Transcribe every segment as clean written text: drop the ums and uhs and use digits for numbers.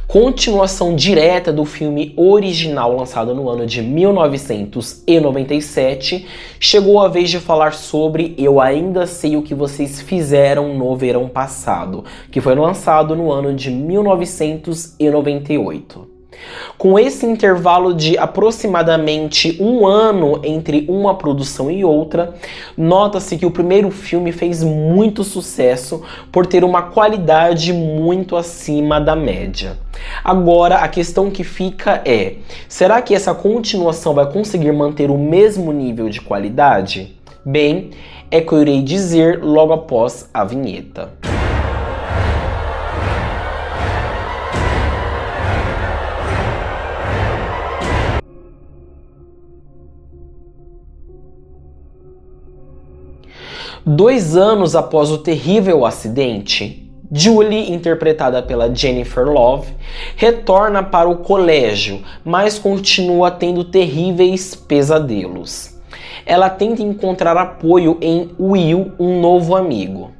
Continuação direta do filme original lançado no ano de 1997, chegou a vez de falar sobre Eu Ainda Sei O Que Vocês Fizeram no Verão Passado, que foi lançado no ano de 1998. Com esse intervalo de aproximadamente um ano entre uma produção e outra, nota-se que o primeiro filme fez muito sucesso por ter uma qualidade muito acima da média. Agora, a questão que fica é: será que essa continuação vai conseguir manter o mesmo nível de qualidade? Bem, é que eu irei dizer logo após a vinheta. Dois anos após o terrível acidente, Julie, interpretada pela Jennifer Love, retorna para o colégio, mas continua tendo terríveis pesadelos. Ela tenta encontrar apoio em Will, um novo amigo.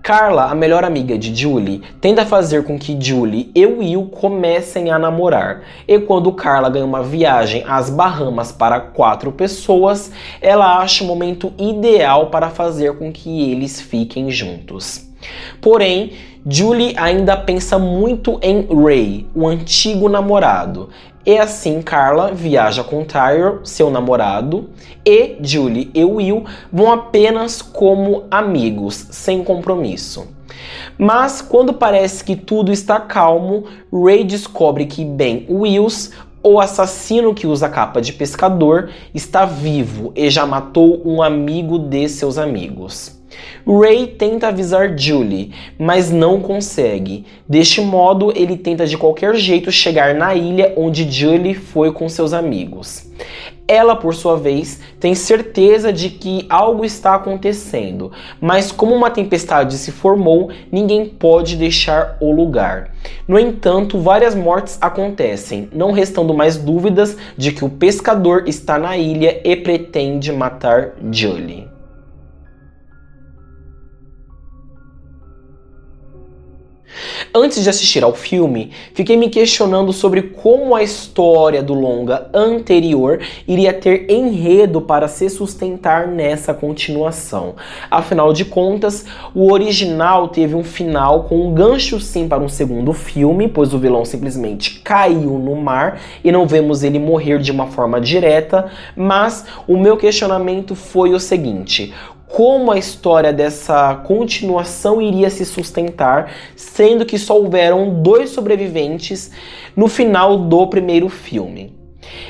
Carla, a melhor amiga de Julie, tenta fazer com que Julie e Will comecem a namorar. E quando Carla ganha uma viagem às Bahamas para 4 pessoas, ela acha o momento ideal para fazer com que eles fiquem juntos. Porém, Julie ainda pensa muito em Ray, o antigo namorado. E assim Carla viaja com Tyler, seu namorado, e Julie e Will vão apenas como amigos, sem compromisso. Mas quando parece que tudo está calmo, Ray descobre que Ben Wills, o assassino que usa a capa de pescador, está vivo e já matou um amigo de seus amigos. Ray tenta avisar Julie, mas não consegue. Deste modo, ele tenta de qualquer jeito chegar na ilha onde Julie foi com seus amigos. Ela, por sua vez, tem certeza de que algo está acontecendo, mas como uma tempestade se formou, ninguém pode deixar o lugar. No entanto, várias mortes acontecem, não restando mais dúvidas de que o pescador está na ilha e pretende matar Julie. Antes de assistir ao filme, fiquei me questionando sobre como a história do longa anterior iria ter enredo para se sustentar nessa continuação. Afinal de contas, o original teve um final com um gancho sim para um segundo filme, pois o vilão simplesmente caiu no mar e não vemos ele morrer de uma forma direta, mas o meu questionamento foi o seguinte: como a história dessa continuação iria se sustentar, sendo que só houveram 2 sobreviventes no final do primeiro filme.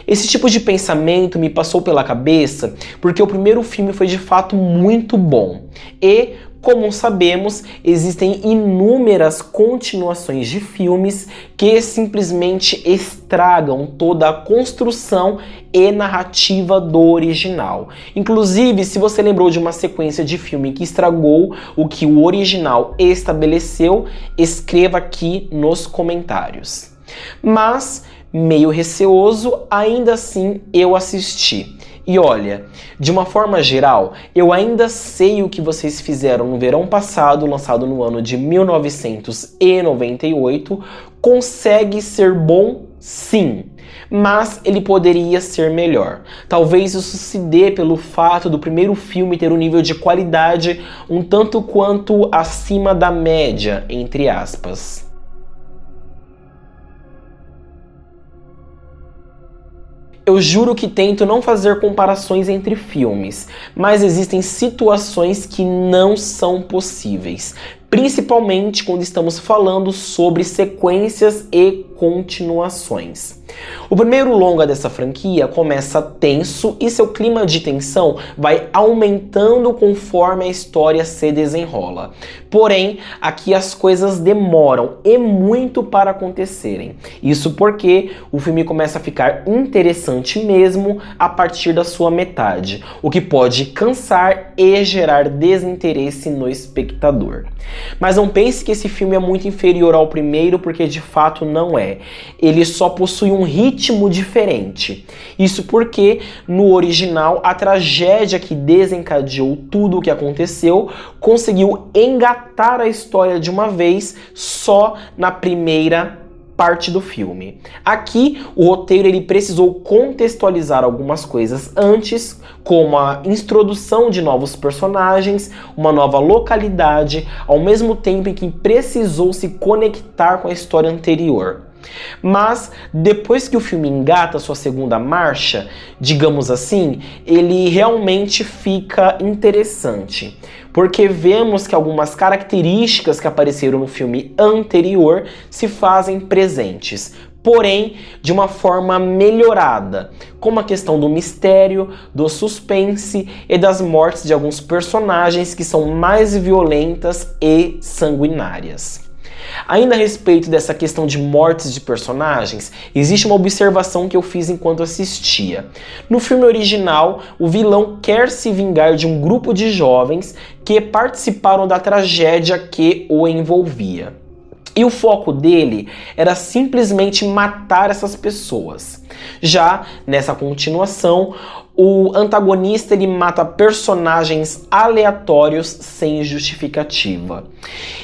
Esse tipo de pensamento me passou pela cabeça porque o primeiro filme foi de fato muito bom e, como sabemos, existem inúmeras continuações de filmes que simplesmente estragam toda a construção e narrativa do original. Inclusive, se você lembrou de uma sequência de filme que estragou o que o original estabeleceu, escreva aqui nos comentários. Mas, meio receoso, ainda assim eu assisti. E olha, de uma forma geral, Eu Ainda Sei O Que Vocês Fizeram no Verão Passado, lançado no ano de 1998, consegue ser bom, sim, mas ele poderia ser melhor. Talvez isso se dê pelo fato do primeiro filme ter um nível de qualidade um tanto quanto acima da média, entre aspas. Eu juro que tento não fazer comparações entre filmes, mas existem situações que não são possíveis, principalmente quando estamos falando sobre sequências e continuações. O primeiro longa dessa franquia começa tenso e seu clima de tensão vai aumentando conforme a história se desenrola. Porém, aqui as coisas demoram e muito para acontecerem. Isso porque o filme começa a ficar interessante mesmo a partir da sua metade, o que pode cansar e gerar desinteresse no espectador. Mas não pense que esse filme é muito inferior ao primeiro, porque de fato não é. Ele só possui um ritmo diferente. Isso porque, no original, a tragédia que desencadeou tudo o que aconteceu conseguiu engatar a história de uma vez só na primeira parte do filme. Aqui, o roteiro ele precisou contextualizar algumas coisas antes, como a introdução de novos personagens, uma nova localidade, ao mesmo tempo em que precisou se conectar com a história anterior. Mas depois que o filme engata sua segunda marcha, digamos assim, ele realmente fica interessante, porque vemos que algumas características que apareceram no filme anterior se fazem presentes, porém de uma forma melhorada, como a questão do mistério, do suspense e das mortes de alguns personagens que são mais violentas e sanguinárias. Ainda a respeito dessa questão de mortes de personagens, existe uma observação que eu fiz enquanto assistia. No filme original, o vilão quer se vingar de um grupo de jovens que participaram da tragédia que o envolvia. E o foco dele era simplesmente matar essas pessoas. Já nessa continuação, o antagonista ele mata personagens aleatórios sem justificativa.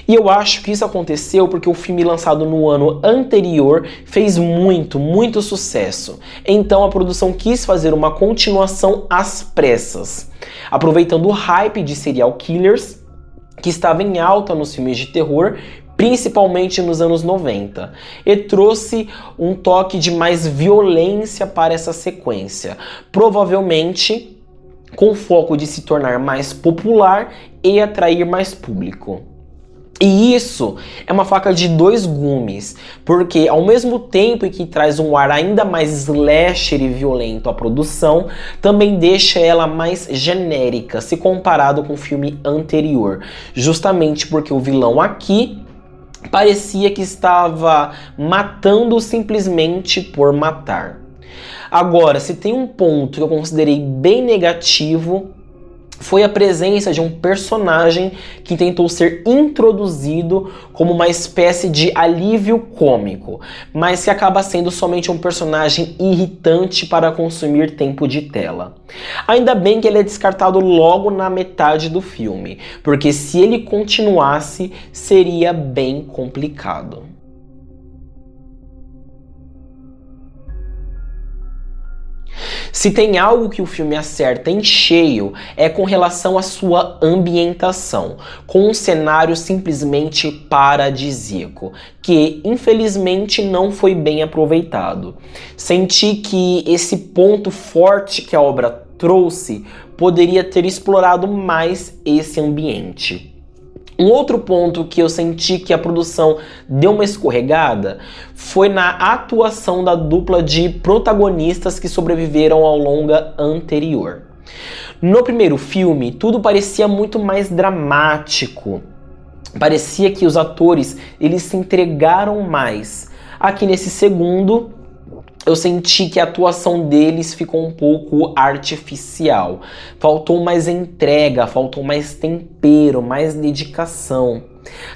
E eu acho que isso aconteceu porque o filme lançado no ano anterior fez muito sucesso. Então a produção quis fazer uma continuação às pressas, aproveitando o hype de serial killers que estava em alta nos filmes de terror, principalmente nos anos 90, e trouxe um toque de mais violência para essa sequência, provavelmente com o foco de se tornar mais popular e atrair mais público. E isso é uma faca de dois gumes, porque ao mesmo tempo em que traz um ar ainda mais slasher e violento à produção, também deixa ela mais genérica se comparado com o filme anterior, justamente porque o vilão aqui parecia que estava matando simplesmente por matar. Agora, se tem um ponto que eu considerei bem negativo, foi a presença de um personagem que tentou ser introduzido como uma espécie de alívio cômico, mas que acaba sendo somente um personagem irritante para consumir tempo de tela. Ainda bem que ele é descartado logo na metade do filme, porque se ele continuasse, seria bem complicado. Se tem algo que o filme acerta em cheio, é com relação à sua ambientação, com um cenário simplesmente paradisíaco, que infelizmente não foi bem aproveitado. Senti que esse ponto forte que a obra trouxe poderia ter explorado mais esse ambiente. Um outro ponto que eu senti que a produção deu uma escorregada foi na atuação da dupla de protagonistas que sobreviveram ao longa anterior. No primeiro filme, tudo parecia muito mais dramático. Parecia que os atores eles se entregaram mais. Aqui nesse segundo, eu senti que a atuação deles ficou um pouco artificial. Faltou mais entrega, faltou mais tempero, mais dedicação.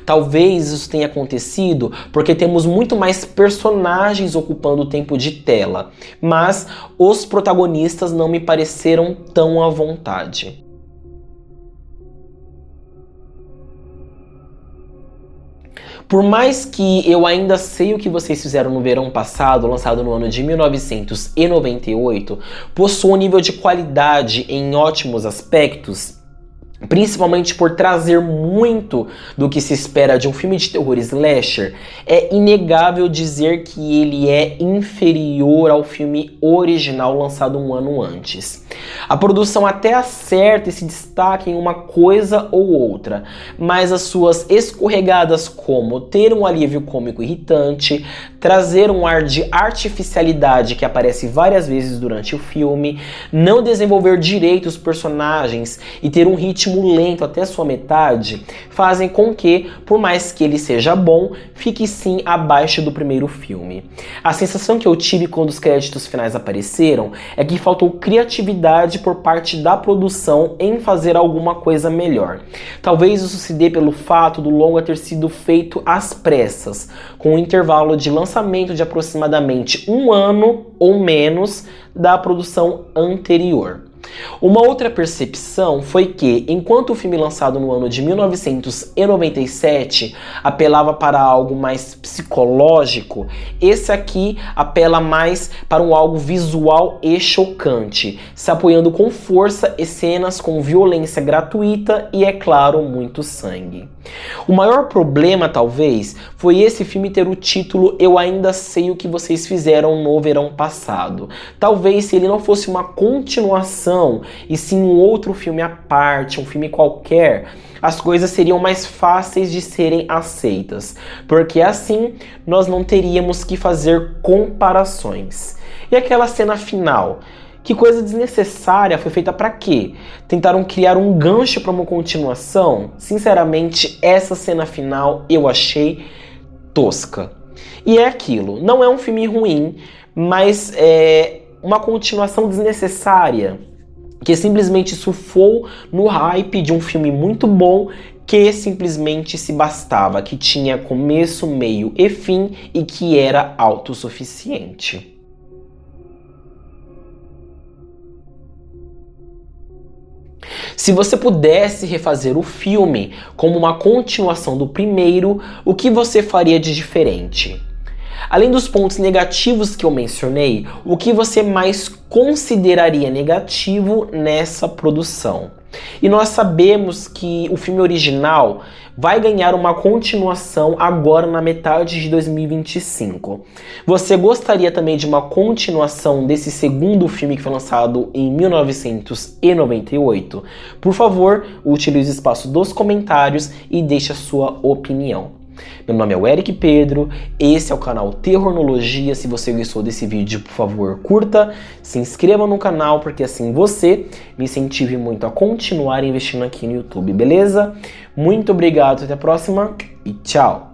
Talvez isso tenha acontecido porque temos muito mais personagens ocupando o tempo de tela, mas os protagonistas não me pareceram tão à vontade. Por mais que eu ainda sei o que vocês fizeram no verão passado, lançado no ano de 1998, possui um nível de qualidade em ótimos aspectos, principalmente por trazer muito do que se espera de um filme de terror slasher, é inegável dizer que ele é inferior ao filme original lançado um ano antes. A produção até acerta e se destaca em uma coisa ou outra, mas as suas escorregadas como ter um alívio cômico irritante, trazer um ar de artificialidade que aparece várias vezes durante o filme, não desenvolver direito os personagens e ter um ritmo lento até sua metade, fazem com que, por mais que ele seja bom, fique sim abaixo do primeiro filme. A sensação que eu tive quando os créditos finais apareceram é que faltou criatividade por parte da produção em fazer alguma coisa melhor. Talvez isso se dê pelo fato do longa ter sido feito às pressas, com um intervalo de lançamento de aproximadamente um ano ou menos da produção anterior. Uma outra percepção foi que, enquanto o filme lançado no ano de 1997 apelava para algo mais psicológico, esse aqui apela mais para algo visual e chocante, se apoiando com força em cenas com violência gratuita e, é claro, muito sangue. O maior problema, talvez, foi esse filme ter o título Eu Ainda Sei O Que Vocês Fizeram no Verão Passado. Talvez, se ele não fosse uma continuação e sim um outro filme à parte, um filme qualquer, as coisas seriam mais fáceis de serem aceitas, porque assim nós não teríamos que fazer comparações. E aquela cena final? Que coisa desnecessária, foi feita pra quê? Tentaram criar um gancho para uma continuação? Sinceramente, essa cena final eu achei tosca. E é aquilo, não é um filme ruim, mas é uma continuação desnecessária, que simplesmente surfou no hype de um filme muito bom que simplesmente se bastava, que tinha começo, meio e fim e que era autossuficiente. Se você pudesse refazer o filme como uma continuação do primeiro, o que você faria de diferente? Além dos pontos negativos que eu mencionei, o que você mais consideraria negativo nessa produção? E nós sabemos que o filme original vai ganhar uma continuação agora na metade de 2025. Você gostaria também de uma continuação desse segundo filme que foi lançado em 1998? Por favor, utilize o espaço dos comentários e deixe a sua opinião. Meu nome é o Eric Pedro, esse é o canal Terrornologia. Se você gostou desse vídeo, por favor, curta, se inscreva no canal, porque assim você me incentive muito a continuar investindo aqui no YouTube, beleza? Muito obrigado, até a próxima e tchau!